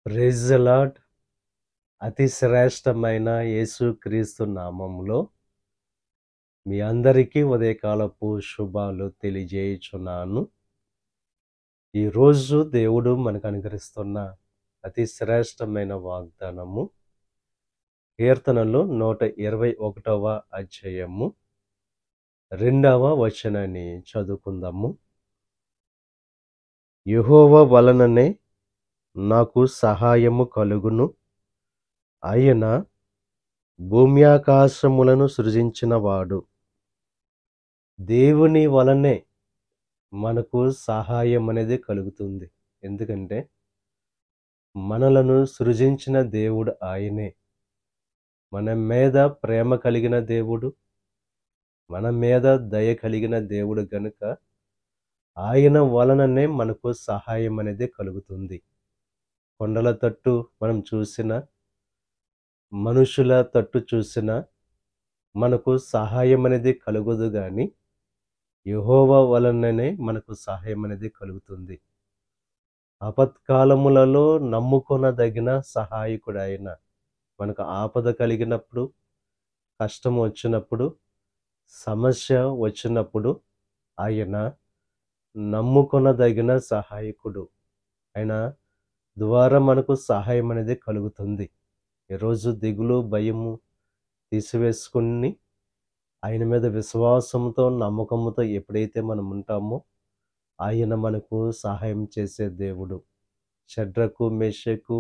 Praise the lord. అతి శ్రేష్టమైన యేసుక్రీస్తు నామములో మీ అందరికీ ఉదయకాలపు శుభాలు తెలియజేయుచున్నాను. ఈరోజు దేవుడు మనకు అనుగ్రహిస్తున్న అతి శ్రేష్టమైన వాగ్దానము కీర్తనలు 121వ అధ్యాయము 2వ వచనాన్ని చదువుకుందాము. యెహోవా వలననే నాకు సహాయము కలుగును. ఆయన భూమ్యాకాశములను సృజించినవాడు. దేవుని వలనే మనకు సహాయం అనేది కలుగుతుంది. ఎందుకంటే మనలను సృజించిన దేవుడు ఆయనే. మన మీద ప్రేమ కలిగిన దేవుడు, మన మీద దయ కలిగిన దేవుడు గనుక ఆయన వలననే మనకు సహాయం అనేది కలుగుతుంది. కొండల తట్టు మనం చూసిన, మనుషుల తట్టు చూసిన మనకు సహాయం అనేది కలుగదు గాని యెహోవా వలననే మనకు సహాయం అనేది కలుగుతుంది. ఆపత్కాలములలో నమ్ముకొనదగిన సహాయకుడు ఆయన. మనకు ఆపద కలిగినప్పుడు, కష్టం వచ్చినప్పుడు, సమస్య వచ్చినప్పుడు ఆయన నమ్ముకొనదగిన సహాయకుడు. ఆయన ద్వారా మనకు సహాయం అనేది కలుగుతుంది. ఈరోజు దిగులు, భయము తీసివేసుకుని ఆయన మీద విశ్వాసంతో, నమ్మకంతో ఎప్పుడైతే మనం ఉంటామో ఆయన మనకు సహాయం చేసే దేవుడు. షడ్రకు, మేషకు,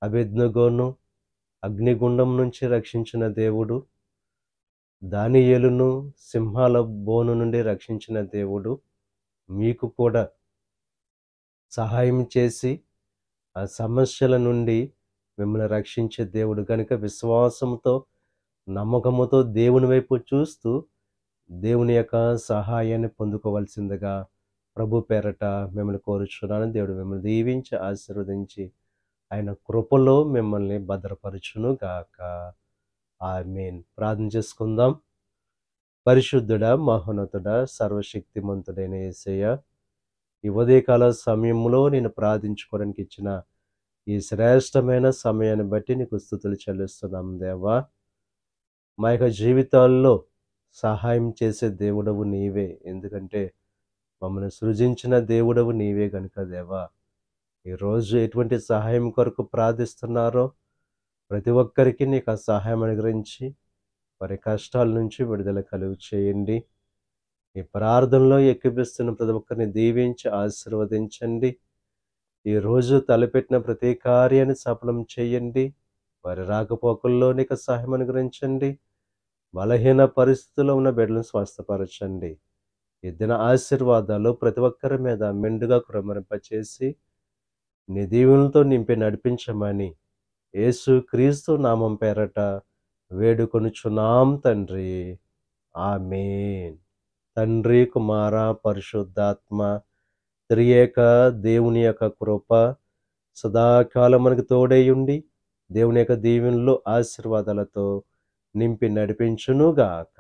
అబేద్నెగోను అగ్నిగుండం నుంచి రక్షించిన దేవుడు, దానియేలును సింహాల బోను నుండి రక్షించిన దేవుడు మీకు కూడా సహాయం చేసి ఆ సమస్యల నుండి మిమ్మల్ని రక్షించే దేవుడు కనుక విశ్వాసంతో, నమ్మకముతో దేవుని వైపు చూస్తూ దేవుని యొక్క సహాయాన్ని పొందుకోవాల్సిందిగా ప్రభు పేరట మిమ్మల్ని కోరుచున్నాను. దేవుడు మిమ్మల్ని దీవించి ఆశీర్వదించి ఆయన కృపలో మిమ్మల్ని భద్రపరచును గాక. ఆమేన్. ప్రార్థన చేసుకుందాం. పరిశుద్ధుడా, మహోన్నతుడా, సర్వశక్తిమంతుడైన యేసయ్య, ఈ ఉదయకాల సమయంలో నేను ప్రార్థించుకోవడానికి ఇచ్చిన ఈ శ్రేష్టమైన సమయాన్ని బట్టి నీకు స్తుతులు చెల్లిస్తున్నాం దేవా. మా యొక్క జీవితాల్లో సహాయం చేసే దేవుడవు నీవే. ఎందుకంటే మమ్మల్ని సృజించిన దేవుడవు నీవే గనుక దేవా, ఈరోజు ఎటువంటి సహాయం కొరకు ప్రార్థిస్తున్నారో ప్రతి ఒక్కరికి నీకు ఆ సహాయం అనుగ్రహించి వారి కష్టాల నుంచి విడుదల కలుగు చేయండి. ఈ ప్రార్థనలో ఎక్కిపిస్తున్న ప్రతి ఒక్కరిని దీవించి ఆశీర్వదించండి. ఈరోజు తలపెట్టిన ప్రతి కార్యాన్ని సఫలం చేయండి. వారి రాకపోకల్లో నీకు సహాయం అనుగ్రహించండి. బలహీన పరిస్థితుల్లో ఉన్న బిడ్డలను స్వస్థపరచండి. ఈ దిన ఆశీర్వాదాలు ప్రతి ఒక్కరి మీద మెండుగా కుమ్మరింపచేసి నీ దీవెనలతో నింపి నడిపించమని యేసు క్రీస్తు నామం పేరట వేడుకొనుచున్నాం తండ్రి. ఆమేన్. తండ్రి, కుమార, పరిశుద్ధాత్మ త్రియేక దేవుని యొక్క కృప సదాకాలం మనకు తోడైయుండి దేవుని యొక్క దీవెనలు, ఆశీర్వాదాలతో నింపి నడిపించునుగాక.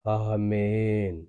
ఆమేన్.